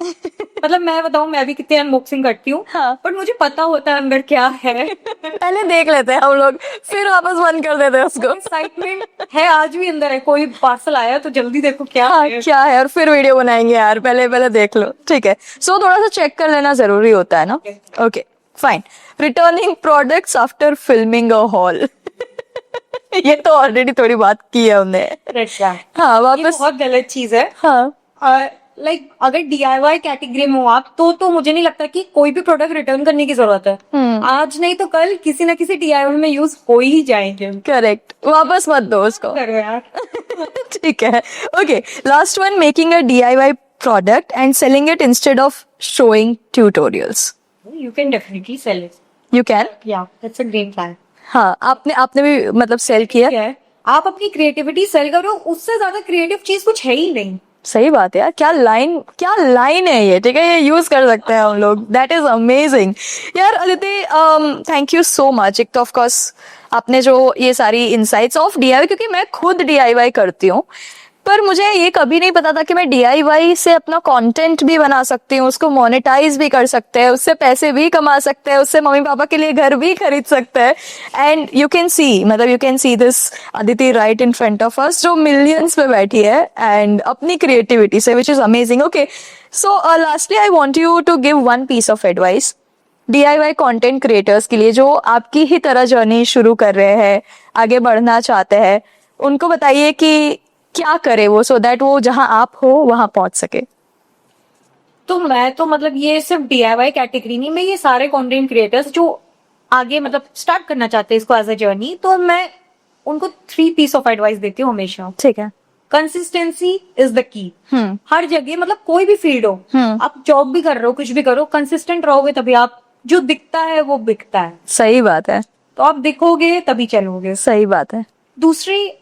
मतलब मैं बताऊं, मैं भी कितनी अनबॉक्सिंग करती हूँ, हाँ. बट मुझे पता होता है अंदर क्या है. पहले देख लेते हैं हम लोग, फिर वापस बंद कर देते हैं उसको. एक्साइटमेंट है, आज भी अंदर है. कोई पार्सल आया तो जल्दी देखो क्या हाँ, है. क्या है, और फिर वीडियो बनाएंगे यार. पहले पहले देख लो. ठीक है, सो थोड़ा सा चेक कर लेना जरूरी होता है ना. Okay fine. Returning products after filming a haul. ये तो ऑलरेडी थोड़ी बात की है हमने. Red flag. हाँ, ये वापस. बहुत गलत चीज है. हाँ. लाइक अगर DIY कैटेगरी में हो आप तो मुझे नहीं लगता कि कोई भी प्रोडक्ट रिटर्न करने की जरूरत है. आज नहीं तो कल किसी ना किसी DIY में यूज हो ही जाएंगे. करेक्ट, वापस मत दो उसको. करो यार. ठीक है. Okay, last one, making a DIY product and selling it instead of showing tutorials. You can definitely sell it. You can. Yeah that's a great plan. हाँ, आपने भी मतलब सेल किया. क्या है, आप अपनी क्रिएटिविटी सेल करो, उससे ज्यादा क्रिएटिव चीज कुछ है ही नहीं. सही बात है यार. क्या लाइन है ये. ठीक है, ये यूज कर सकते हैं हम लोग. दैट इज अमेजिंग यार. Aditi, thank you so much. एक तो ऑफ कोर्स आपने जो ये सारी इनसाइट्स ऑफ DIY, क्योंकि मैं खुद DIY करती हूँ, पर मुझे ये कभी नहीं पता था कि मैं DIY से अपना कंटेंट भी बना सकती हूँ, उसको मोनेटाइज भी कर सकते हैं, उससे पैसे भी कमा सकते हैं, उससे मम्मी पापा के लिए घर भी खरीद सकते हैं. And you can see this Aditi right in front of us, जो मिलियंस पे बैठी है एंड अपनी क्रिएटिविटी से, which is amazing. Okay, so lastly I want you to give one piece of advice DIY content creators के लिए, जो आपकी ही तरह जर्नी शुरू कर रहे हैं, आगे बढ़ना चाहते हैं. उनको बताइए कि क्या करे वो, सो दैट वो जहां आप हो वहां पहुंच सके. तो मैं तो मतलब ये सिर्फ DIY कैटेगरी नहीं, मैं ये सारे कंटेंट क्रिएटर्स जो आगे मतलब स्टार्ट करना चाहते हैं इसको एज अ जर्नी, तो मैं उनको 3 पीस ऑफ एडवाइस देती हूँ हमेशा. ठीक है. Consistency is the key. हर जगह, मतलब कोई भी फील्ड हो, आप जॉब भी कर रहे हो, कुछ भी करो, कंसिस्टेंट रहोगे तभी आप, जो दिखता है वो बिकता है. सही बात है. तो आप दिखोगे तभी चलोगे. सही बात है. दूसरी,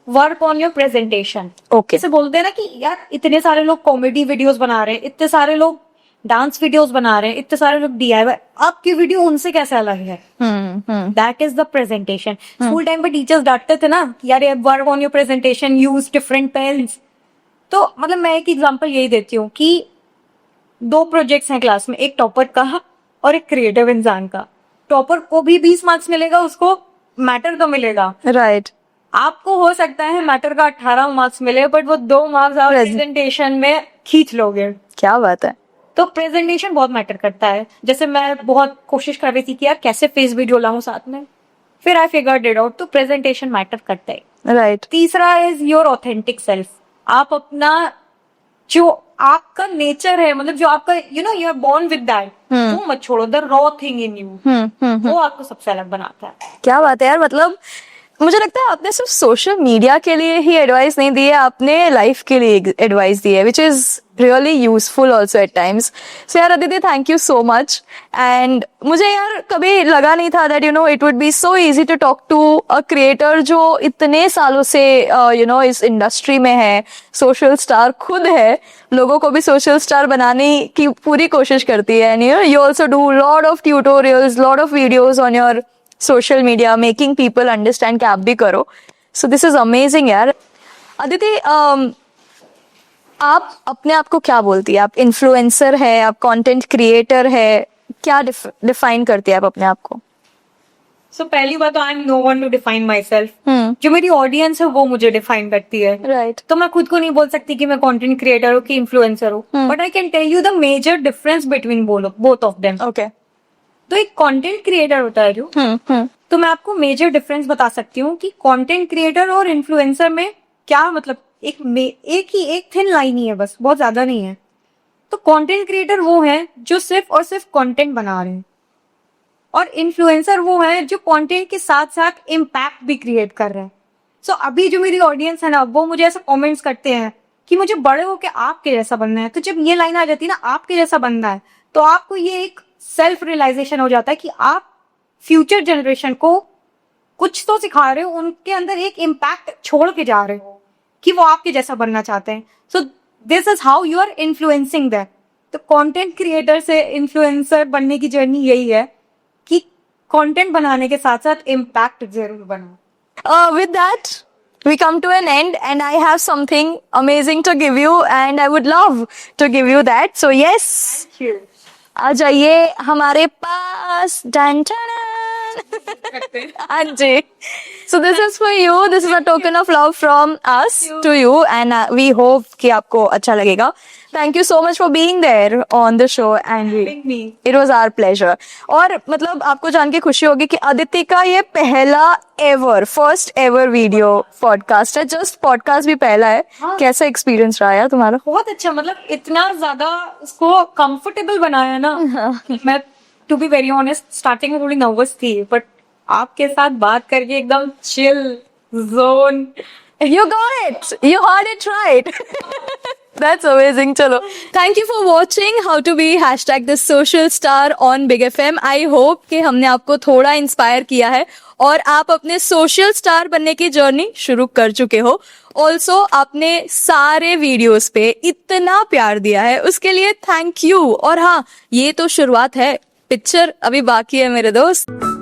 work on your presentation. Okay. जैसे बोलते हैं ना कि यार इतने सारे लोग कॉमेडी वीडियोस बना रहे हैं, इतने सारे लोग डांस वीडियोस बना रहे हैं, इतने सारे लोग DIY, आपकी वीडियो उनसे कैसे अलग है? That is the presentation. School time पे टीचर्स डांटते थे ना कि यार work on your presentation, use different pens. तो मतलब मैं एक एग्जांपल यही देती हूँ कि 2 प्रोजेक्ट्स हैं क्लास में, एक टॉपर का और एक क्रिएटिव इंसान का. टॉपर को भी 20 मार्क्स मिलेगा, उसको मैटर तो मिलेगा. राइट. आपको हो सकता है मैटर का 18 मार्क्स मिले, बट वो 2 मार्क्स आप प्रेजेंटेशन में खींच लोगे. क्या बात है. तो प्रेजेंटेशन बहुत मैटर करता है. जैसे मैं बहुत कोशिश कर रही थी कि यार कैसे फेस वीडियो लाऊं साथ में, फिर आई फिगर्ड इट आउट. तो प्रेजेंटेशन मैटर करता है. राइट. तीसरा इज योर ऑथेंटिक सेल्फ. आप अपना जो आपका नेचर है, मतलब जो आपका you are born with that, वो मत छोड़ो. The raw thing in you, वो आपको सबसे अलग बनाता है. क्या बात है यार. मतलब मुझे लगता है आपने सिर्फ सोशल मीडिया के लिए ही एडवाइस नहीं दी है, आपने लाइफ के लिए एडवाइस दी है, which is really useful also at times. So यार Aditi, thank you so much. And मुझे यार कभी लगा नहीं था that it would be so easy to talk to a creator जो इतने सालों से इस इंडस्ट्री में है, सोशल स्टार खुद है, लोगों को भी सोशल स्टार बनाने की पूरी कोशिश करती है. And you also do lot of tutorials, lot of videos on your social media, making people understand कि आप भी करो. सो दिस इज अमेजिंग यार. अदिति, आप अपने आप को क्या बोलती है? आप इन्फ्लुएंसर है, आप कंटेंट क्रिएटर है, क्या डिफाइन करती है आप अपने आप को? सो पहली बात तो I am no one to define myself. जो मेरी ऑडियंस है वो मुझे डिफाइन करती है. राइट. तो मैं खुद को नहीं बोल सकती कि मैं कंटेंट क्रिएटर हूँ कि इन्फ्लुएंसर हूँ, but I can tell you the major difference between both of them. Okay. तो एक कंटेंट क्रिएटर होता है जो, तो मैं आपको मेजर डिफरेंस बता सकती हूँ कि कंटेंट क्रिएटर और इन्फ्लुएंसर में क्या मतलब एक थिन लाइन ही है, बस बहुत ज्यादा नहीं है। तो कंटेंट क्रिएटर वो है जो सिर्फ और सिर्फ कंटेंट बना रहे हैं, और इन्फ्लुएंसर वो है जो कंटेंट के साथ साथ इम्पैक्ट भी क्रिएट कर रहे हैं। सो अभी जो मेरी ऑडियंस है ना, वो मुझे ऐसा कमेंट्स करते हैं कि मुझे बड़े होके आपके जैसा बनना है। तो जब ये लाइन आ जाती है ना, आपके जैसा बनना है, तो आपको ये एक सेल्फ रियलाइजेशन हो जाता है कि आप फ्यूचर जनरेशन को कुछ तो सिखा रहे हो, उनके अंदर एक इम्पैक्ट छोड़ के जा रहे हो कि वो आपके जैसा बनना चाहते हैं। So this is how you are influencing that. तो कंटेंट क्रिएटर से इन्फ्लुएंसर बनने की जर्नी यही है कि कंटेंट बनाने के साथ साथ इम्पैक्ट जरूर बनाओ। With that, we come to an end, and I have something amazing to give you, and I would love to give you that. So yes, आ जाइए हमारे पास। Done done. हाँ जी। So this is for you. This is a token of love from us to you, and we hope कि आपको अच्छा लगेगा. Thank you so much for being there on the show, and it was our pleasure. और मतलब आपको जान के खुशी होगी कि अदिति का ये पहला फर्स्ट एवर वीडियो पॉडकास्ट है। जस्ट पॉडकास्ट भी पहला है। कैसा एक्सपीरियंस रहा यार तुम्हारा? बहुत अच्छा, मतलब इतना ज्यादा उसको कंफर्टेबल बनाया ना। मैं to be very honest starting में थोड़ी नर्वस थी, बट आपके साथ बात करके एकदम chill zone. You got it. You heard it right. That's amazing. चलो, thank you for watching How to Be #the Social Star on Big FM. I hope कि हमने आपको थोड़ा इंस्पायर किया है और आप अपने सोशल स्टार बनने की जर्नी शुरू कर चुके हो। ऑल्सो आपने सारे वीडियोस पे इतना प्यार दिया है, उसके लिए थैंक यू। और हाँ, ये तो शुरुआत है, पिक्चर अभी बाकी है मेरे दोस्त।